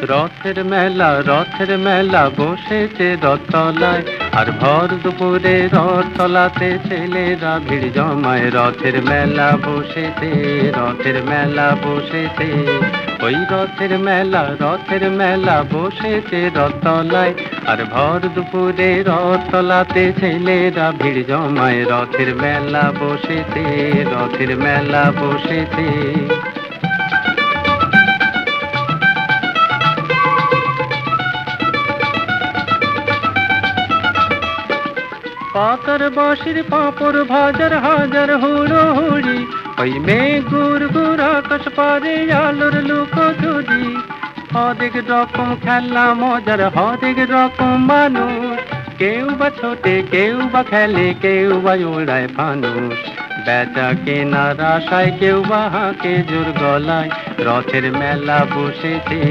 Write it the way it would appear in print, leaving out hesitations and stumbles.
রথের মেলা বসেছে রথতলায়, আর ভর দুপুরে রথতলাতে ছেলেরা ভিড় জমায়। রথের মেলা বসেছে, ওই রথের মেলা বসেছে রথতলায়, আর ভর দুপুরে রথতলাতে ছেলেরা ভিড় জমায়। রথের মেলা বসেছে। পাতার বাঁশির পাঁপড় ভাজার হাজার হুড়োহুড়ি, ওই মেঘ গুড় গুড় আকাশ পারে আলোর লুকোচুরি। হরেক রকম খেলা মজার, হরেক রকম মানুষ, কেউ বা ছোটে, কেউ বা খেলে, কেউ বা ওড়ায় ফানুস। বেচা কেনার আশায় কেউ বা হাঁকে জোর গলায়, রথের মেলা বসেছে।